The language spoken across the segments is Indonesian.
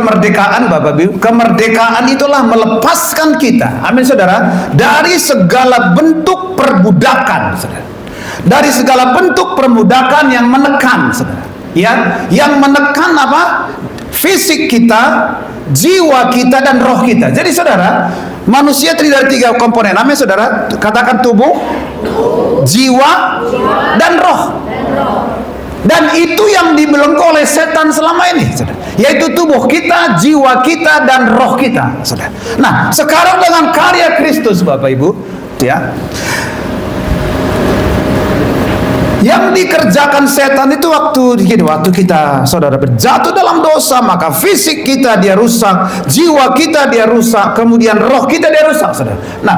kemerdekaan, Bapak Ibu, kemerdekaan itulah melepaskan kita, amin saudara, dari segala bentuk perbudakan, saudara. Dari segala bentuk perbudakan yang menekan, saudara. Ya, yang menekan apa? Fisik kita, jiwa kita, dan roh kita. Jadi saudara, manusia terdiri dari 3 komponen, amin saudara. Katakan tubuh, jiwa, dan roh. Dan itu yang dibelenggu oleh setan selama ini, saudara. Yaitu tubuh kita, jiwa kita, dan roh kita, saudara. Nah, sekarang dengan karya Kristus, Bapak Ibu, ya, yang dikerjakan setan itu waktu kita, saudara, berjatuh dalam dosa, maka fisik kita dia rusak, jiwa kita dia rusak, kemudian roh kita dia rusak, saudara. Nah,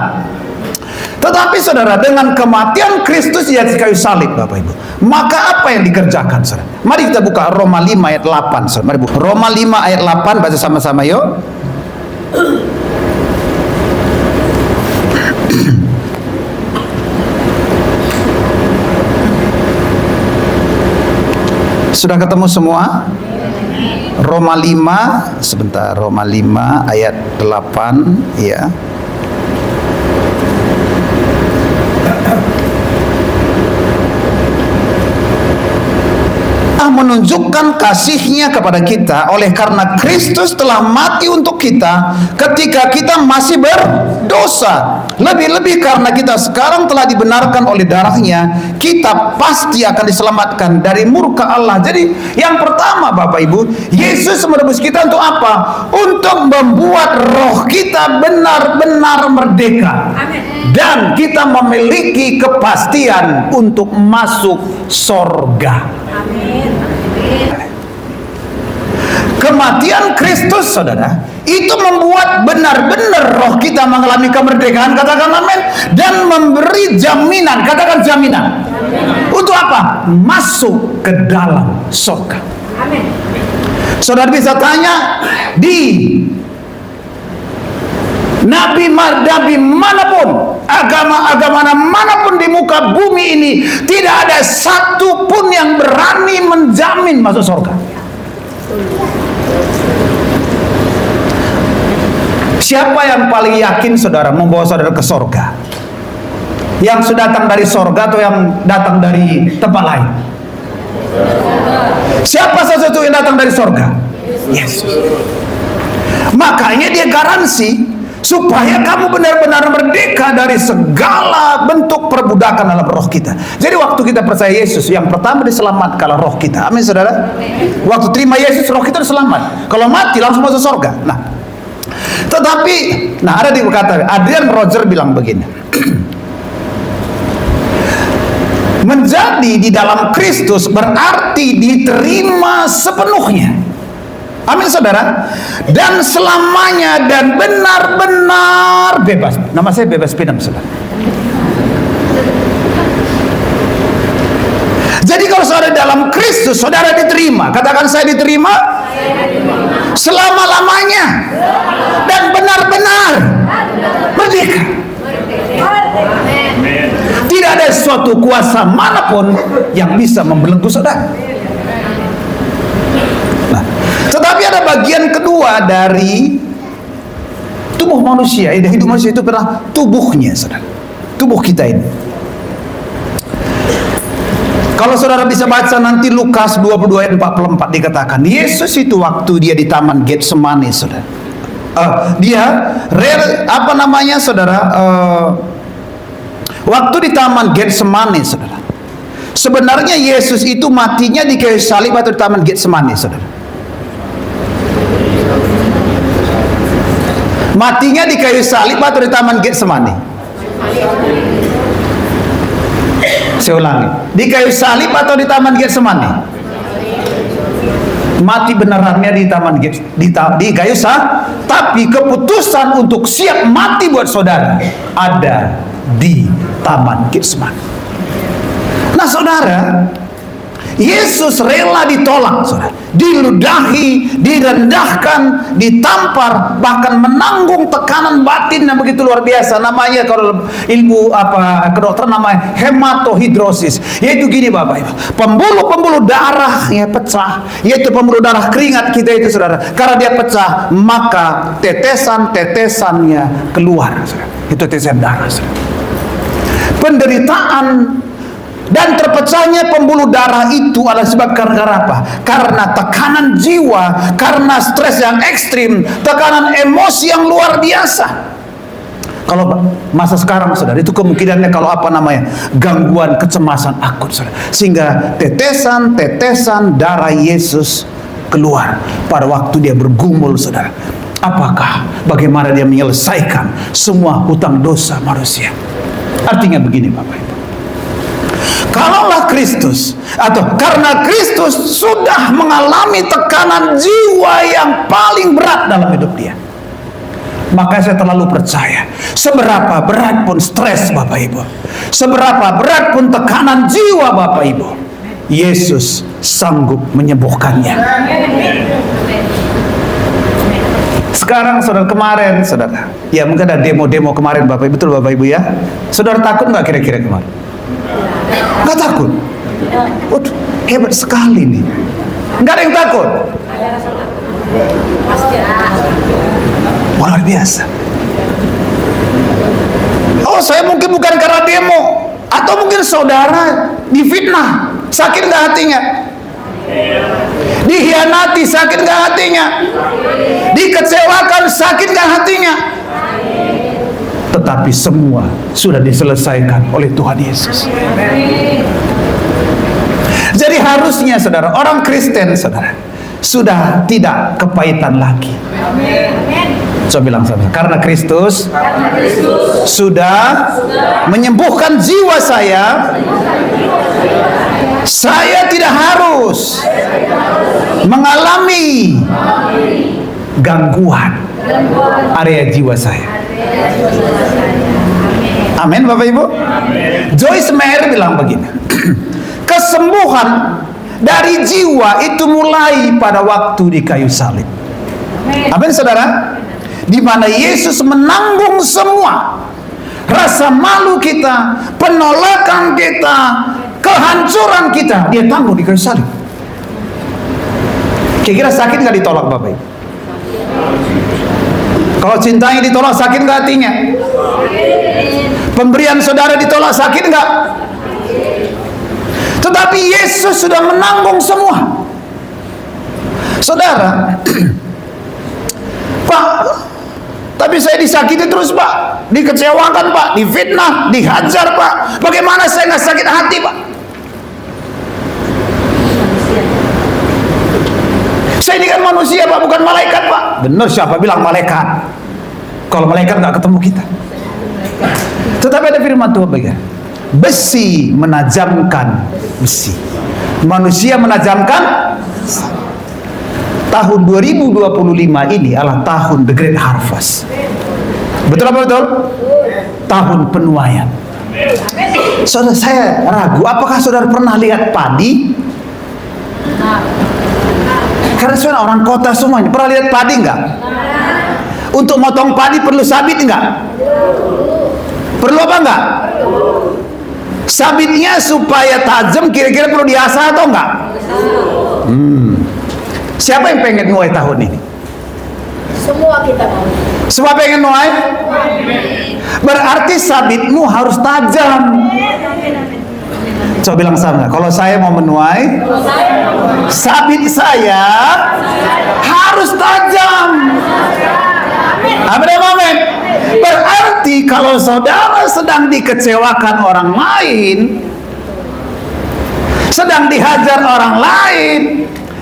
tetapi saudara, dengan kematian Kristus di atas kayu salib, Bapak Ibu, maka apa yang dikerjakan, saudara? Mari kita buka Roma 5 ayat 8, saudara. Mari buka Roma 5 ayat 8, baca sama-sama yuk. Sudah ketemu semua? Roma 5, sebentar, Roma 5 ayat 8, ya. Menunjukkan kasih-Nya kepada kita oleh karena Kristus telah mati untuk kita ketika kita masih berdosa. Lebih-lebih karena kita sekarang telah dibenarkan oleh darah-Nya, kita pasti akan diselamatkan dari murka Allah. Jadi yang pertama, Bapak Ibu, Yesus menebus kita untuk apa? Untuk membuat roh kita benar-benar merdeka. Dan kita memiliki kepastian untuk masuk sorga. Kematian Kristus, saudara, itu membuat benar-benar roh kita mengalami kemerdekaan, katakan amin, dan memberi jaminan, katakan jaminan. Untuk apa? Masuk ke dalam surga. Amin. Saudara bisa tanya, di nabi manapun, agama manapun di muka bumi ini, tidak ada satu pun yang berani menjamin masuk surga. Siapa yang paling yakin, saudara, membawa saudara ke surga? Yang sudah datang dari surga atau yang datang dari tempat lain? Siapa satu yang datang dari surga? Yesus. Makanya dia garansi supaya kamu benar-benar merdeka dari segala bentuk perbudakan dalam roh kita. Jadi waktu kita percaya Yesus, yang pertama diselamatkan roh kita. Amin, saudara. Waktu terima Yesus, roh kita diselamat. Kalau mati langsung masuk surga. Nah, tetapi, ada di kata Adrian Roger bilang begini. Menjadi di dalam Kristus berarti diterima sepenuhnya. Amin, saudara. Dan selamanya dan benar-benar bebas. Nama saya Bebas Pinam, saudara. Jadi kalau saudara dalam Kristus, saudara diterima. Katakan, saya diterima selama-lamanya dan benar-benar merdeka. Tidak ada suatu kuasa manapun yang bisa membelenggu saudara. Tetapi ada bagian kedua dari tubuh manusia. Hidup manusia itu adalah tubuhnya, saudara. Tubuh kita ini. Kalau saudara bisa baca nanti Lukas 22 ayat 44, dikatakan Yesus itu waktu dia di Taman Getsemani, saudara. Saudara? Waktu di Taman Getsemani, saudara. Sebenarnya Yesus itu matinya di kayu salib atau di Taman Getsemani, saudara? Matinya di kayu salib atau di Taman Getsemani? Saya ulangi, di kayu salib atau di Taman Getsemani? Mati benerannya di Taman di kayu salib, tapi keputusan untuk siap mati buat saudara ada di Taman Getsemani. Nah, saudara, Yesus rela ditolak, saudara, diludahi, direndahkan, ditampar, bahkan menanggung tekanan batin yang begitu luar biasa. Namanya kalau ilmu kedokteran namanya hematohidrosis. Yaitu gini Bapak Ibu, pembuluh-pembuluh darahnya pecah, yaitu pembuluh darah keringat kita itu, saudara. Karena dia pecah, maka tetesan-tetesannya keluar, saudara. Itu tetesan darah, saudara. Penderitaan dan terpecahnya pembuluh darah itu adalah sebab karena apa? Karena tekanan jiwa, karena stres yang ekstrim, tekanan emosi yang luar biasa. Kalau masa sekarang, saudara, itu kemungkinannya kalau gangguan kecemasan akut, saudara. Sehingga tetesan-tetesan darah Yesus keluar pada waktu dia bergumul, saudara. Apakah, bagaimana dia menyelesaikan semua hutang dosa manusia? Artinya begini Bapak Ibu, kalaulah Kristus, atau karena Kristus sudah mengalami tekanan jiwa yang paling berat dalam hidup dia, maka saya terlalu percaya, seberapa berat pun stres Bapak Ibu, seberapa berat pun tekanan jiwa Bapak Ibu, Yesus sanggup menyembuhkannya. Sekarang saudara, kemarin saudara, ya mungkin ada demo-demo kemarin Bapak Ibu, betul Bapak Ibu ya. Saudara takut nggak kira-kira kemarin? Nggak takut? Waduh, hebat sekali nih. Nggak ada yang takut? Luar biasa. Oh, saya mungkin bukan karena demo, atau mungkin saudara difitnah, sakit nggak hatinya? Dihianati, sakit nggak hatinya? Dikecewakan, sakit nggak hatinya? Tetapi semua sudah diselesaikan oleh Tuhan Yesus. Jadi harusnya saudara, orang Kristen saudara, sudah tidak kepahitan lagi. Coba bilang sama, karena Kristus sudah menyembuhkan jiwa saya tidak harus mengalami gangguan area jiwa saya. Amin Bapak Ibu. Joyce Meyer bilang begini, kesembuhan dari jiwa itu mulai pada waktu di kayu salib. Amin saudara. Di mana Yesus menanggung semua rasa malu kita, penolakan kita, kehancuran kita, dia tanggung di kayu salib. Kira-kira sakit nggak ditolak Bapak Ibu? Kalau cintanya ditolak, sakit nggak hatinya? Pemberian saudara ditolak, sakit nggak? Tetapi Yesus sudah menanggung semua. Saudara, Pak, tapi saya disakiti terus Pak, dikecewakan Pak, difitnah, dihajar Pak. Bagaimana saya nggak sakit hati Pak? Saya ini kan manusia Pak, bukan malaikat Pak. Benar, siapa bilang malaikat? Kalau malaikat nggak ketemu kita. Tetapi ada firman Tuhan begini, besi menajamkan besi, manusia menajamkan. Tahun 2025 ini adalah tahun The Great Harvest. Betul apa betul? Tahun penuaian. Saudara, saya ragu, apakah saudara pernah lihat padi? Karena saudara orang kota semuanya, pernah lihat padi enggak? Untuk motong padi perlu sabit enggak? Perlu apa enggak? Sabitnya supaya tajam, kira-kira perlu diasah atau enggak? Siapa yang pengen nuai tahun ini? Semua kita mau. Semua pengen nuai? Berarti sabitmu harus tajam. Coba bilang sama, kalau saya mau menuai, sabit saya harus tajam. Amin. Berarti kalau saudara sedang dikecewakan orang lain, sedang dihajar orang lain,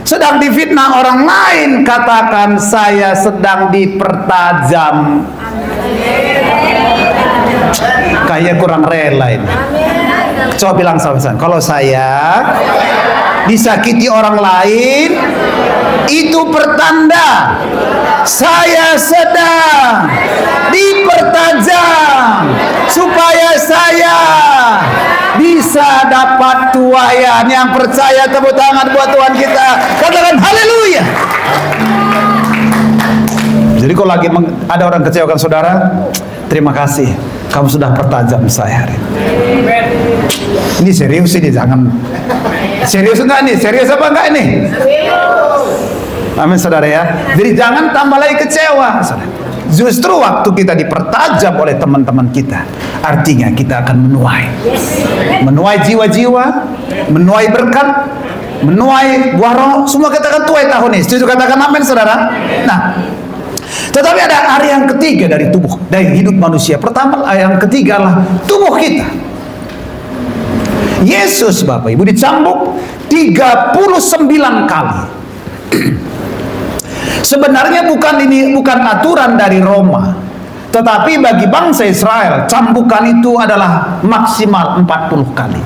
sedang difitnah orang lain, katakan saya sedang dipertajam. Kayak kurang rela ini. Coba bilang sama-sama, kalau saya disakiti orang lain, itu pertanda saya sedang dipertajam supaya saya bisa dapat tuaian. Yang percaya tepuk tangan buat Tuhan kita. Katakan haleluya. Jadi kalau lagi ada orang kecewakan saudara, terima kasih, kamu sudah pertajam saya hari ini. Ini serius ini, jangan serius enggak nih? Serius apa enggak ini? Amin saudara ya. Jadi jangan tambah lagi kecewa saudara. Justru waktu kita dipertajam oleh teman-teman kita, artinya kita akan menuai jiwa-jiwa, menuai berkat, menuai buah roh. Semua kita akan tuai tahun ini. Setuju katakan amin saudara. Nah, tetapi ada area yang ketiga dari tubuh, dari hidup manusia. Pertama, yang ketiga adalah tubuh kita. Yesus Bapak Ibu dicambuk 39 kali. Sebenarnya bukan aturan dari Roma, tetapi bagi bangsa Israel cambukan itu adalah maksimal 40 kali.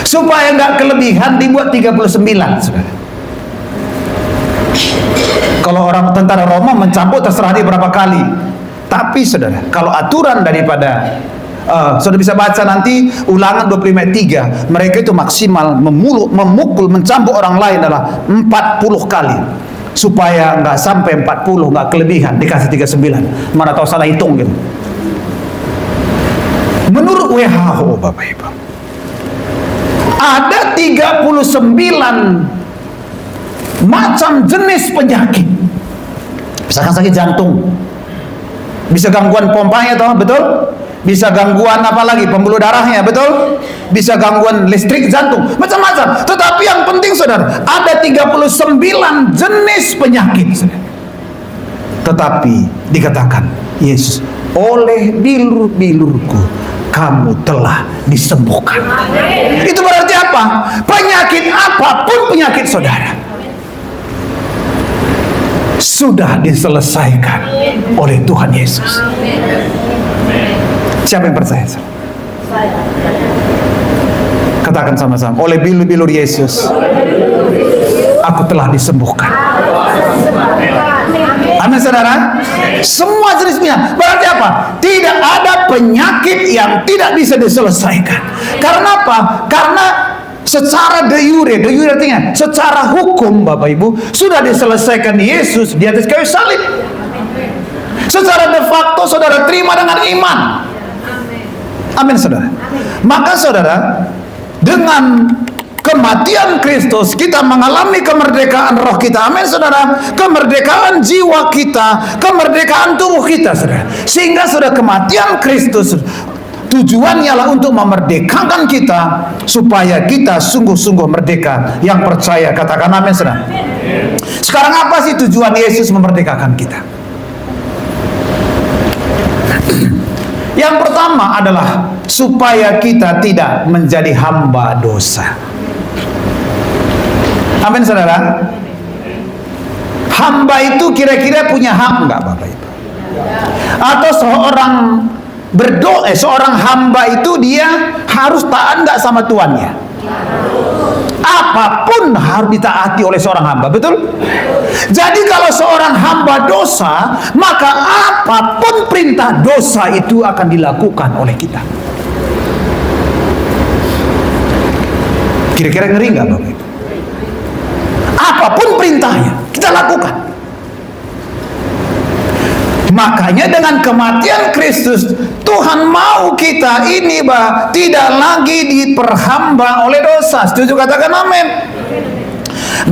Supaya nggak kelebihan dibuat 39 saudara. Kalau orang tentara Roma mencambuk terserah dia berapa kali. Tapi saudara, kalau aturan daripada saudara bisa baca nanti Ulangan 25 ayat 3, mereka itu maksimal memukul, mencambuk orang lain adalah 40 kali. Supaya nggak sampai 40, nggak kelebihan, dikasih 39. Mana tahu salah hitung gitu. Menurut WHO Bapak Ibu, ada 39 macam jenis penyakit. Misalkan sakit jantung, bisa gangguan pompanya toh, betul? Bisa gangguan apa lagi? Pembuluh darahnya, betul? Bisa gangguan listrik jantung, macam-macam. Tetapi yang penting saudara, ada 39 jenis penyakit saudara. Tetapi dikatakan Yesus, oleh bilur-bilurku kamu telah disembuhkan. Itu berarti apa? Penyakit apapun penyakit saudara sudah diselesaikan oleh Tuhan Yesus. Siapa yang percaya? Katakan sama-sama, oleh bilur-bilur Yesus aku telah disembuhkan. Amin saudara. Semua jenis penyakit. Berarti apa? Tidak ada penyakit yang tidak bisa diselesaikan. Karena apa? Karena secara de jure artinya secara hukum Bapak Ibu sudah diselesaikan Yesus di atas kayu salib. Secara de facto saudara terima dengan iman. Amin saudara. Maka saudara, dengan kematian Kristus kita mengalami kemerdekaan roh kita. Amin saudara. Kemerdekaan jiwa kita, kemerdekaan tubuh kita saudara. Sehingga saudara, kematian Kristus tujuannya adalah untuk memerdekakan kita supaya kita sungguh-sungguh merdeka. Yang percaya katakan amin saudara. Sekarang apa sih tujuan Yesus memerdekakan kita? Yang pertama adalah supaya kita tidak menjadi hamba dosa. Amin saudara. Hamba itu kira-kira punya hak enggak Bapak Ibu? Atau seorang hamba itu dia harus taat enggak sama tuannya? Apapun harus ditaati oleh seorang hamba, betul? Jadi kalau seorang hamba dosa, maka apapun perintah dosa itu akan dilakukan oleh kita. Kira-kira ngeri nggak Bapak Ibu? Apapun perintahnya kita lakukan. Makanya dengan kematian Kristus, Tuhan mau kita ini tidak lagi diperhamba oleh dosa. Setuju katakan amin.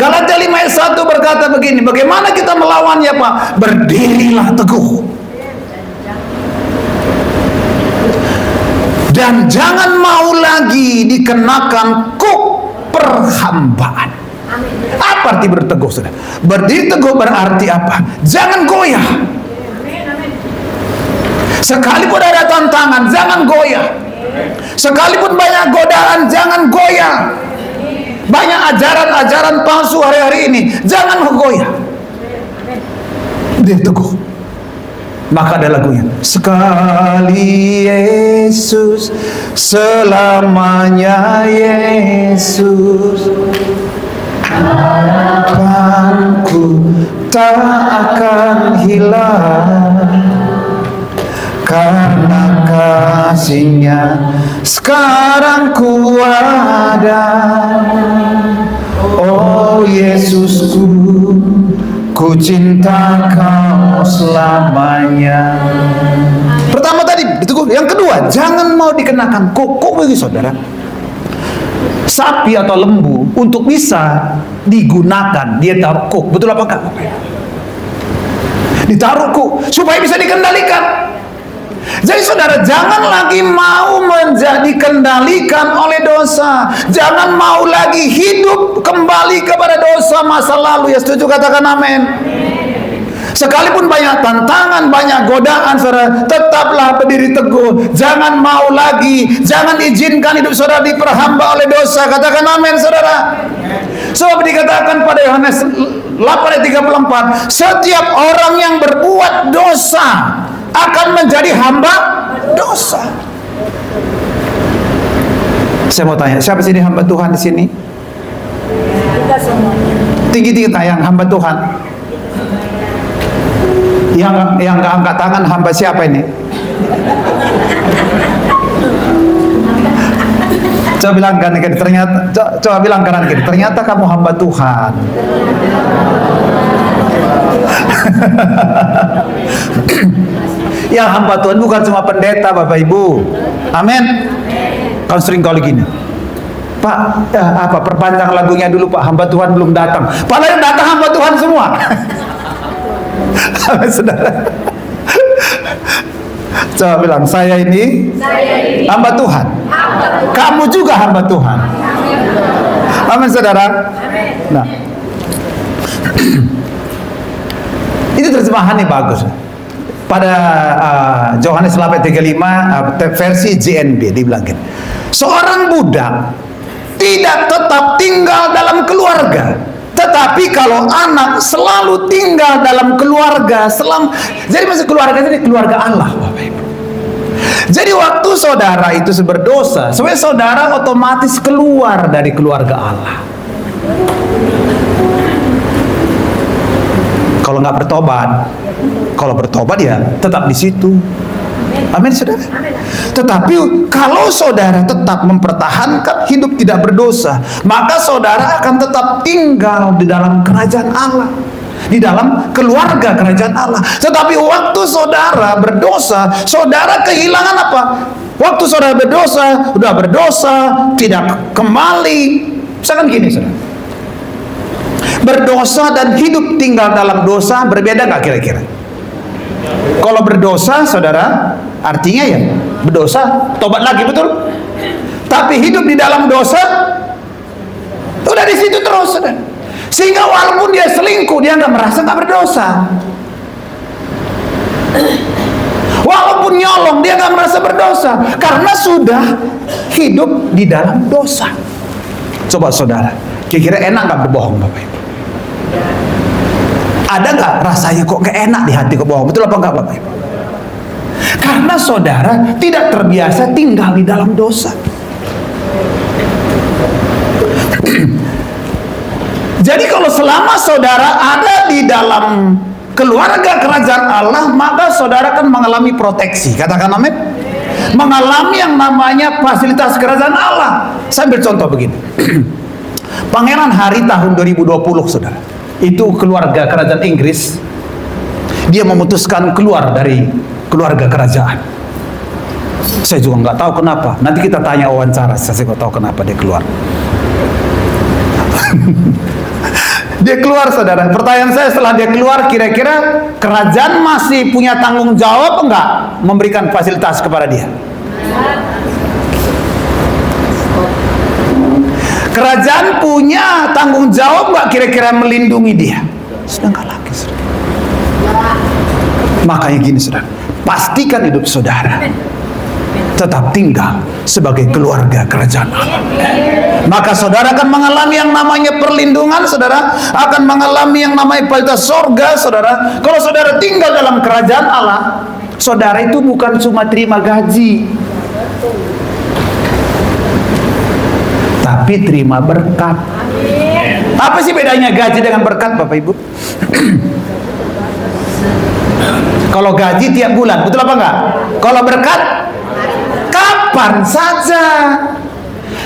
Galatia 5 ayat 1 berkata begini, bagaimana kita melawannya Pak? Berdirilah teguh dan jangan mau lagi dikenakan kuk perhambaan. Apa arti berteguh saudara? Berdiri teguh berarti apa? Jangan goyah. Sekalipun ada tantangan, jangan goyah. Sekalipun banyak godaan, jangan goyah. Banyak ajaran-ajaran palsu hari-hari ini, jangan goyah. Dia teguh. Maka ada lagunya, sekali Yesus, selamanya Yesus, harapanku tak akan hilang, karena kasih-Nya sekarang ku ada. Oh Yesusku, ku cinta Kau selamanya. Pertama tadi ditegur. Yang kedua, jangan mau dikenakan koko bagi saudara. Sapi atau lembu untuk bisa digunakan, dia taruh kok. Betul apa enggak? Ditaruh kok supaya bisa dikendalikan. Jadi saudara, jangan lagi mau menjadi kendalikan oleh dosa. Jangan mau lagi hidup kembali kepada dosa masa lalu. Ya setuju, katakan amin. Sekalipun banyak tantangan, banyak godaan, saudara, tetaplah berdiri teguh. Jangan mau lagi, jangan izinkan hidup saudara diperhamba oleh dosa. Katakan amin, saudara. Sebab dikatakan pada Yohanes 8 ayat 34, setiap orang yang berbuat dosa akan menjadi hamba dosa. Saya mau tanya, siapa sini hamba Tuhan di sini? Kita semuanya. Tinggi-tinggi tayang hamba Tuhan. Yang nggak angkat tangan hamba siapa ini? Coba bilang kan ternyata, coba bilang kanan kiri, ternyata kamu hamba Tuhan. Yang hamba Tuhan bukan cuma pendeta, Bapak Ibu. Amin. Kan sering kali gini, Pak, perpanjang lagunya dulu Pak, hamba Tuhan belum datang. Padahal yang datang hamba Tuhan semua. Saudara, coba bilang, saya ini hamba Tuhan. Kamu juga hamba Tuhan. Amin, saudara. Nah, itu terjemahannya bagus. Pada Yohanes 8:35 versi JNB dibilang gini, seorang budak tidak tetap tinggal dalam keluarga, tetapi kalau anak selalu tinggal dalam keluarga. Jadi maksud keluarga ini keluarga Allah, Bapak Ibu. Jadi waktu saudara itu berdosa, sebenarnya saudara otomatis keluar dari keluarga Allah. Kalau nggak bertobat, ya tetap di situ. Amin, saudara. Tetapi kalau saudara tetap mempertahankan hidup tidak berdosa, maka saudara akan tetap tinggal di dalam kerajaan Allah, di dalam keluarga kerajaan Allah. Tetapi waktu saudara berdosa, saudara kehilangan apa? Waktu saudara berdosa, sudah berdosa, tidak kembali. Misalkan gini, saudara, berdosa dan hidup tinggal dalam dosa berbeda nggak kira-kira? Kalau berdosa, saudara, artinya ya berdosa, tobat lagi, betul? Tapi hidup di dalam dosa, udah di situ terus, saudara. Sehingga walaupun dia selingkuh, dia nggak merasa nggak berdosa. Walaupun nyolong, dia nggak merasa berdosa, karena sudah hidup di dalam dosa. Coba saudara, kira-kira enak nggak berbohong, Bapak Ibu? Ada nggak rasanya kok gak enak di hati kebohong? Betul apa enggak, Bapak Ibu? Karena saudara tidak terbiasa tinggal di dalam dosa. Jadi kalau selama saudara ada di dalam keluarga kerajaan Allah, maka saudara akan mengalami proteksi. Katakan amin. Mengalami yang namanya fasilitas kerajaan Allah. Saya ambil contoh begini. Pangeran Harry tahun 2020, saudara, itu keluarga kerajaan Inggris, dia memutuskan keluar dari keluarga kerajaan. Saya juga nggak tahu kenapa. Nanti kita tanya wawancara, saya nggak tahu kenapa dia keluar. Dia keluar, saudara. Pertanyaan saya, setelah dia keluar, kira-kira kerajaan masih punya tanggung jawab enggak memberikan fasilitas kepada dia? Kerajaan punya tanggung jawab nggak kira-kira melindungi dia? Sudah nggak lagi, saudara. Makanya gini, saudara, pastikan hidup saudara tetap tinggal sebagai keluarga kerajaan Allah. Maka saudara akan mengalami yang namanya perlindungan, saudara akan mengalami yang namanya fasilitas surga, saudara. Kalau saudara tinggal dalam kerajaan Allah, saudara itu bukan cuma terima gaji, tapi terima berkat. Apa sih bedanya gaji dengan berkat, Bapak Ibu? Kalau gaji tiap bulan, betul apa enggak? Kalau berkat, kapan kapan saja.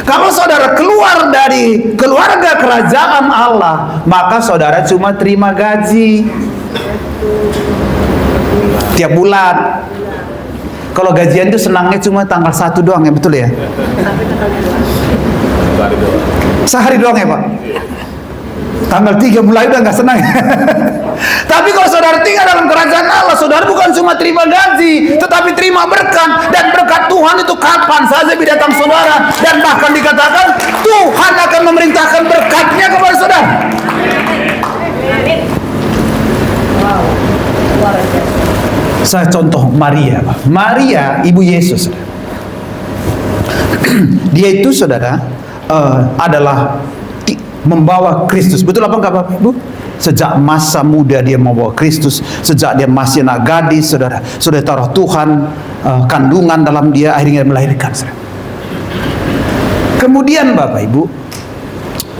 Kalau saudara keluar dari keluarga kerajaan Allah, maka saudara cuma terima gaji tiap bulan. Kalau gajian itu senangnya cuma tanggal 1 doang ya, betul ya? Sehari doang ya Pak? Tanggal 3 mulai udah nggak senang. Tapi kalau saudara tinggal dalam kerajaan Allah, saudara bukan cuma terima gaji, tetapi terima berkat. Dan berkat Tuhan itu kapan saja datang saudara. Dan bahkan dikatakan Tuhan akan memerintahkan berkatnya kepada saudara. Saya contoh Maria, Pak. Maria ibu Yesus. Dia itu saudara adalah membawa Kristus. Betul apa enggak Bapak Ibu? Sejak masa muda dia membawa Kristus. Sejak dia masih anak gadis, saudara, sudah taruh Tuhan kandungan dalam dia, akhirnya melahirkan, saudara. Kemudian Bapak Ibu,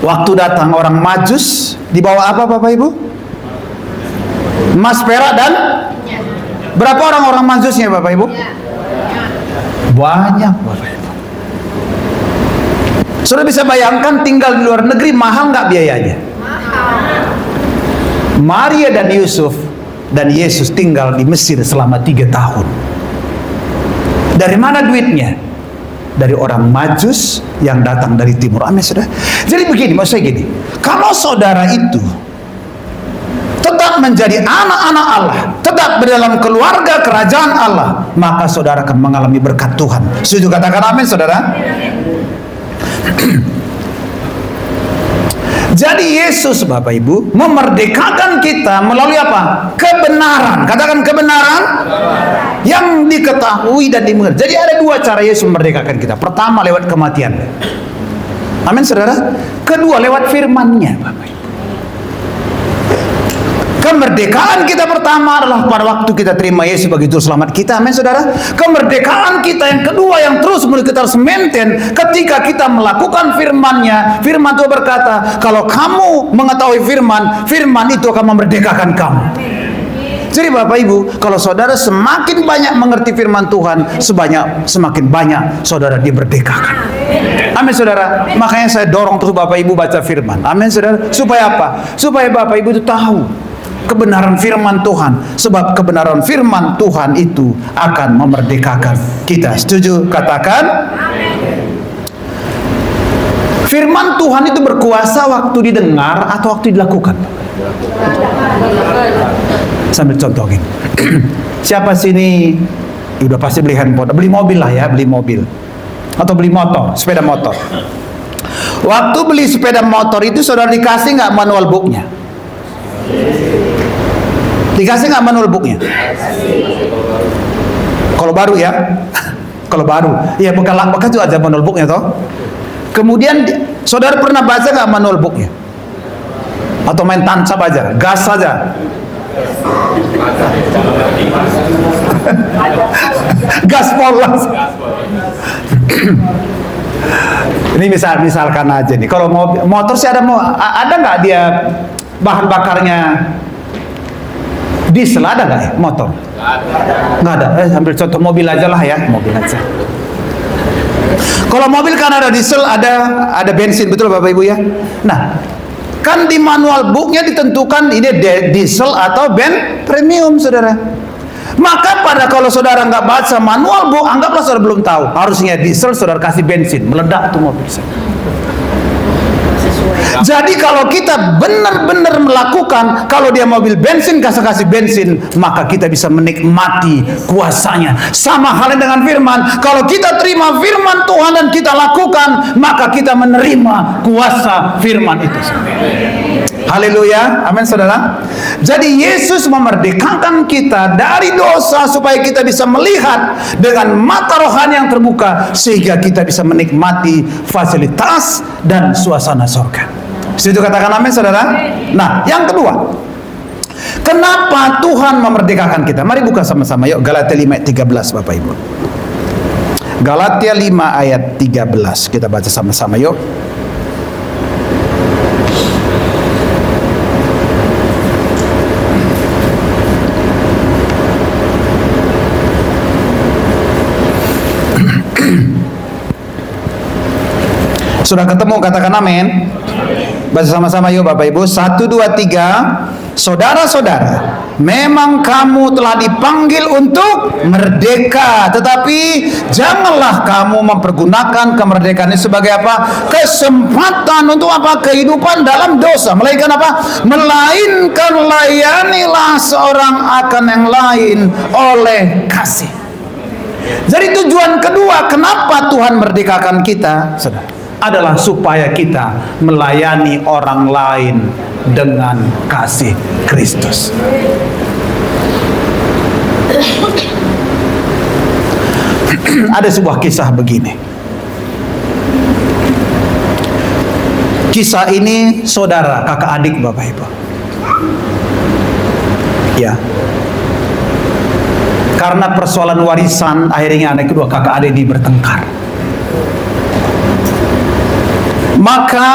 waktu datang orang Majus, dibawa apa Bapak Ibu? Emas, perak, dan berapa orang Majusnya Bapak Ibu? Banyak Bapak Ibu. Sudah bisa bayangkan tinggal di luar negeri mahal nggak biayanya? Maria dan Yusuf dan Yesus tinggal di Mesir selama 3 tahun. Dari mana duitnya? Dari orang Majus yang datang dari timur. Amin saudara. Jadi begini, maksud saya gini, kalau saudara itu tetap menjadi anak-anak Allah, tetap berdalam keluarga kerajaan Allah, maka saudara akan mengalami berkat Tuhan. Setuju katakan amin saudara? Jadi Yesus Bapak Ibu memerdekakan kita melalui apa? Kebenaran. Katakan kebenaran yang diketahui dan dimengerti. Jadi ada 2 cara Yesus memerdekakan kita. Pertama lewat kematian. Amin saudara. Kedua lewat firman-Nya Bapak Ibu. Kemerdekaan kita pertama adalah pada waktu kita terima Yesus sebagai juru selamat kita. Amin saudara. Kemerdekaan kita yang kedua yang terus menuju kita harus maintain ketika kita melakukan firman-Nya. Firman Tuhan berkata, kalau kamu mengetahui firman, firman itu akan memerdekakan kamu. Jadi Bapak Ibu, kalau saudara semakin banyak mengerti firman Tuhan, semakin banyak saudara dimerdekakan. Amin saudara. Makanya saya dorong terus Bapak Ibu baca firman. Amin saudara. Supaya apa? Supaya Bapak Ibu itu tahu kebenaran firman Tuhan. Sebab kebenaran firman Tuhan itu akan memerdekakan kita. Setuju? Katakan firman Tuhan itu berkuasa waktu didengar atau waktu dilakukan. Sambil contohin. Siapa sini udah pasti beli handphone, beli mobil lah ya, beli mobil atau beli motor, sepeda motor. Waktu beli sepeda motor itu saudara dikasih nggak manual booknya? Dikasih nggak manual booknya? Kalau baru ya, kalau baru, ya bekas juga ada manual booknya toh. Kemudian saudara pernah baca nggak manual booknya? Atau main tancap aja, gas saja? Gaspol langsung. Ini misalkan aja nih, kalau motor sih ada nggak dia bahan bakarnya diesel, ada nggak ya motor? Nggak ada. Ambil contoh mobil aja lah ya, mobil aja. Kalau mobil kan ada diesel, ada bensin, betul Bapak Ibu ya. Nah, kan di manual booknya ditentukan ini diesel atau premium saudara. Maka kalau saudara nggak baca manual book, anggaplah saudara belum tahu. Harusnya diesel saudara kasih bensin, meledak tuh mobil. Jadi kalau kita benar-benar melakukan, kalau dia mobil bensin kasih bensin, maka kita bisa menikmati kuasanya. Sama halnya dengan firman. Kalau kita terima firman Tuhan dan kita lakukan, maka kita menerima kuasa firman itu. Haleluya, amin saudara. Jadi Yesus memerdekakan kita dari dosa supaya kita bisa melihat dengan mata rohani yang terbuka, sehingga kita bisa menikmati fasilitas dan suasana surga. Setuju katakan amin saudara. Nah yang kedua, kenapa Tuhan memerdekakan kita? Mari buka sama-sama yuk Galatia 5 ayat 13 Bapak Ibu. Galatia 5 ayat 13 kita baca sama-sama yuk. Sudah ketemu, katakan amin. Baca sama-sama yuk Bapak Ibu. 1, 2, 3. Saudara-saudara, memang kamu telah dipanggil untuk merdeka, tetapi janganlah kamu mempergunakan kemerdekaan ini sebagai apa? Kesempatan untuk apa? Kehidupan dalam dosa. Melainkan apa? Melainkan layanilah seorang akan yang lain oleh kasih. Jadi tujuan kedua kenapa Tuhan merdekakan kita, saudara, adalah supaya kita melayani orang lain dengan kasih Kristus. Ada sebuah kisah begini. Kisah ini saudara, kakak adik Bapak Ibu. Ya. Karena persoalan warisan, akhirnya anak kedua kakak adik ini bertengkar. Maka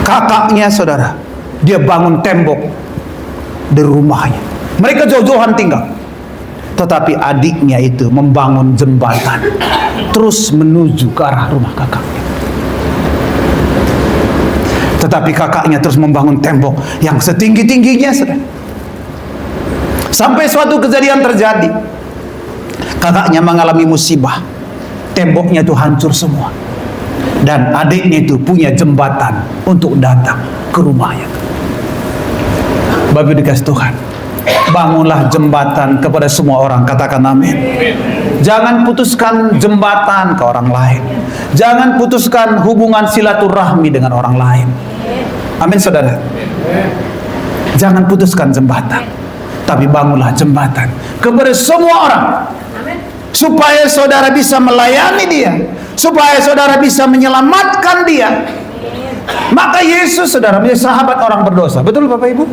kakaknya saudara, dia bangun tembok di rumahnya. Mereka jauh-jauhan tinggal. Tetapi adiknya itu membangun jembatan terus menuju ke arah rumah kakaknya. Tetapi kakaknya terus membangun tembok yang setinggi-tingginya, saudara. Sampai suatu kejadian terjadi. Kakaknya mengalami musibah. Temboknya itu hancur semua. Dan adiknya itu punya jembatan untuk datang ke rumahnya. Bapak dikasih Tuhan, bangunlah jembatan kepada semua orang. Katakan amin. Jangan putuskan jembatan ke orang lain. Jangan putuskan hubungan silaturahmi dengan orang lain. Amin saudara. Jangan putuskan jembatan, tapi bangunlah jembatan kepada semua orang, supaya saudara bisa melayani dia, supaya saudara bisa menyelamatkan dia. Maka Yesus, saudara, menjadi sahabat orang berdosa. Betul Bapak Ibu?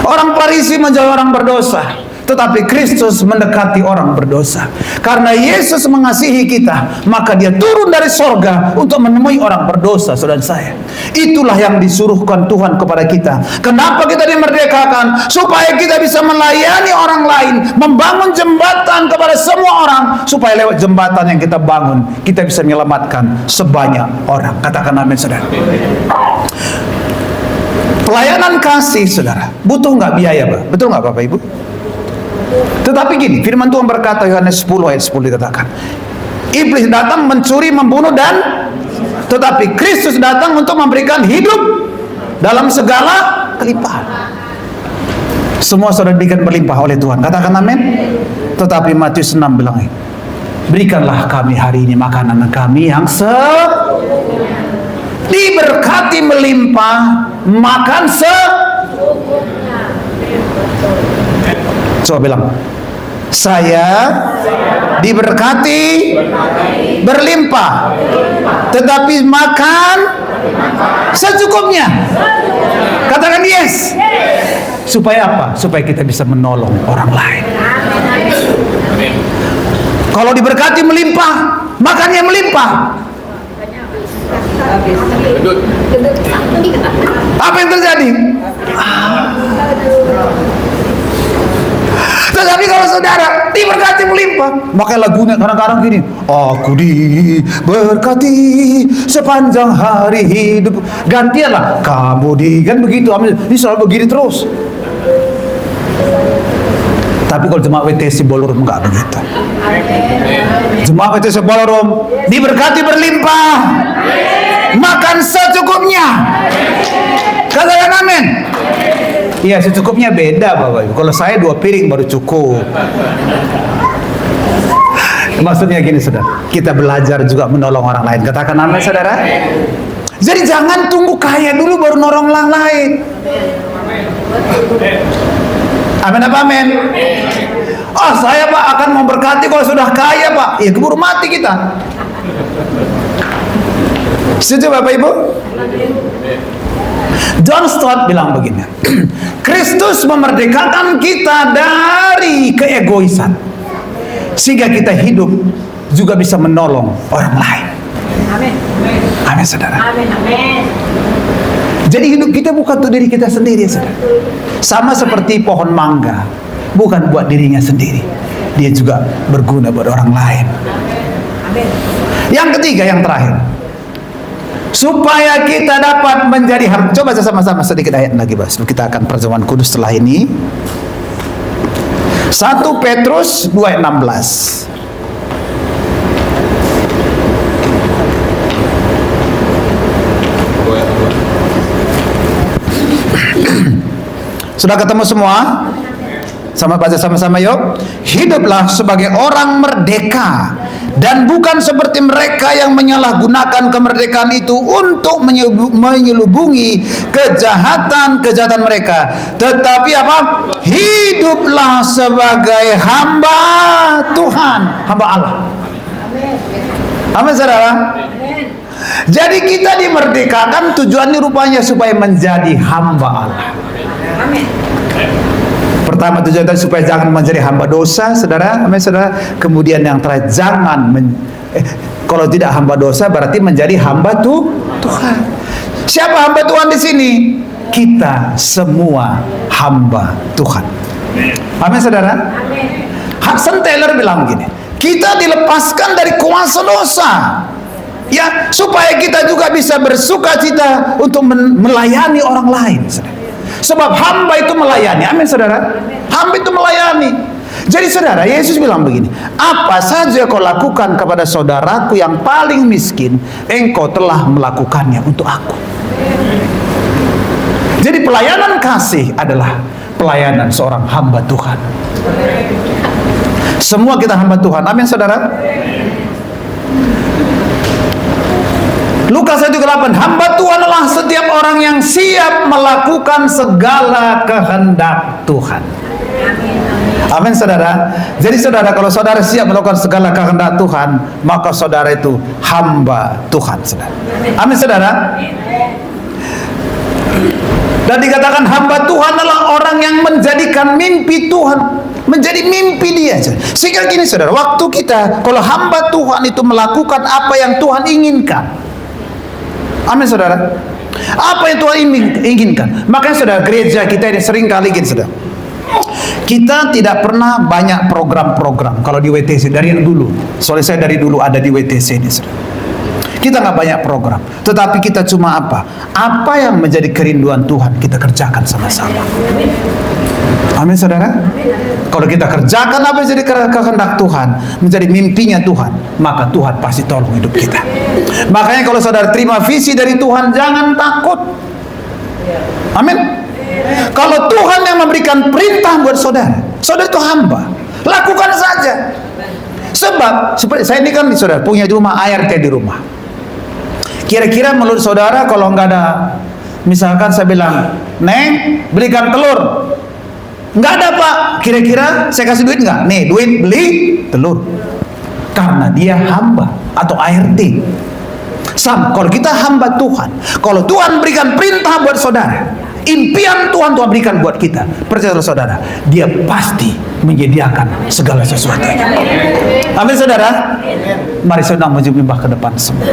Orang Farisi menjauhi orang berdosa, tetapi Kristus mendekati orang berdosa. Karena Yesus mengasihi kita, maka dia turun dari sorga untuk menemui orang berdosa, saudara saya. Itulah yang disuruhkan Tuhan kepada kita. Kenapa kita dimerdekakan? Supaya kita bisa melayani orang lain, membangun jembatan kepada semua orang, supaya lewat jembatan yang kita bangun, kita bisa menyelamatkan sebanyak orang. Katakan amin saudara. Pelayanan kasih, saudara, butuh nggak biaya, Pak? Betul nggak Bapak Ibu? Tetapi gini, firman Tuhan berkata, Yohanes 10 ayat 10 dikatakan, iblis datang mencuri, membunuh, dan tetapi Kristus datang untuk memberikan hidup dalam segala kelimpahan. Semua sudah diberikan berlimpah oleh Tuhan. Katakan amin. Tetapi Matius 6 bilang, berikanlah kami hari ini makanan kami yang diberkati melimpah, makan coba bilang, saya diberkati berlimpah, tetapi makan secukupnya. Katakan yes. Supaya apa? Supaya kita bisa menolong orang lain. Kalau diberkati melimpah, makannya melimpah, apa yang terjadi? Tetapi kalau saudara diberkati melimpah, makanya lagunya kadang-kadang gini, aku diberkati sepanjang hari hidup. Gantianlah kamu kan begitu. Ini selalu begini terus. Tapi kalau jemaat WTC Ballroom enggak begitu. Jemaat WTC Ballroom diberkati berlimpah, makan secukupnya. Katakan amin. Iya, secukupnya beda Bapak Ibu. Kalau saya 2 piring baru cukup. Maksudnya gini saudara, kita belajar juga menolong orang lain. Katakan amin saudara. Jadi jangan tunggu kaya dulu baru nolong orang lain. Amin apa amin? Oh saya Pak akan memberkati kalau sudah kaya Pak. Ya keburu mati kita. Setuju Bapak Ibu? John Stott bilang begini, Kristus memerdekakan kita dari keegoisan, sehingga kita hidup juga bisa menolong orang lain. Amin. Amin saudara. Amin. Amin. Jadi hidup kita bukan untuk diri kita sendiri, saudara. Sama seperti pohon mangga, bukan buat dirinya sendiri, dia juga berguna buat orang lain. Amin. Yang ketiga, yang terakhir, supaya kita dapat menjadi hamba. Coba sama-sama sedikit ayat lagi, Bas. Kita akan perjamuan kudus setelah ini. 1 Petrus 2 ayat 16. Sudah ketemu semua? Sama baca sama-sama yuk. Hiduplah sebagai orang merdeka, dan bukan seperti mereka yang menyalahgunakan kemerdekaan itu untuk menyelubungi kejahatan mereka. Tetapi apa? Hiduplah sebagai hamba Tuhan, hamba Allah. Amin, saudara. Jadi kita dimerdekakan, tujuannya rupanya supaya menjadi hamba Allah. Amin. Pertama, tujuan tadi supaya jangan menjadi hamba dosa, saudara. Amin, saudara. Kemudian yang terakhir, jangan kalau tidak hamba dosa berarti menjadi hamba Tuhan. Siapa hamba Tuhan di sini? Kita semua hamba Tuhan. Amin, saudara. Hudson Taylor bilang begini, kita dilepaskan dari kuasa dosa, ya, supaya kita juga bisa bersukacita untuk melayani orang lain, saudara. Sebab hamba itu melayani. Amin, saudara. Hamba itu melayani. Jadi saudara, Yesus bilang begini, apa saja kau lakukan kepada saudaraku yang paling miskin, engkau telah melakukannya untuk aku. Jadi pelayanan kasih adalah pelayanan seorang hamba Tuhan. Semua kita hamba Tuhan. Amin, saudara. Lukas 1:8, hamba Tuhan adalah setiap orang yang siap melakukan segala kehendak Tuhan. Amin, saudara. Jadi saudara, kalau saudara siap melakukan segala kehendak Tuhan, maka saudara itu hamba Tuhan, saudara. Amin, saudara. Dan dikatakan hamba Tuhan adalah orang yang menjadikan mimpi Tuhan menjadi mimpi dia. Sehingga gini, saudara, waktu kita, kalau hamba Tuhan itu melakukan apa yang Tuhan inginkan. Amin, saudara. Apa yang Tuhan inginkan. Makanya saudara, gereja kita ini sering kali gini, saudara, kita tidak pernah banyak program-program kalau di WTC dari yang dulu. Soalnya saya dari dulu ada di WTC ini, saudara. Kita nggak banyak program, tetapi kita cuma apa yang menjadi kerinduan Tuhan kita kerjakan sama-sama. Amin, saudara. Kalau kita kerjakan apa yang jadi kehendak Tuhan, menjadi mimpinya Tuhan, maka Tuhan pasti tolong hidup kita. Makanya kalau saudara terima visi dari Tuhan, jangan takut. Amin. Kalau Tuhan yang memberikan perintah buat saudara, saudara itu hamba, lakukan saja. Sebab seperti saya ini kan, saudara punya rumah ART di rumah. Kira-kira menurut saudara kalau nggak ada, misalkan saya bilang, Neng belikan telur, nggak ada Pak, kira-kira saya kasih duit nggak? Nih duit beli telur. Karena dia hamba atau ART. Kalau kita hamba Tuhan, kalau Tuhan berikan perintah buat saudara, impian Tuhan berikan buat kita, percayalah saudara, dia pasti menyediakan segala sesuatu. Amin, saudara. Mari saudara menuju ke depan semua.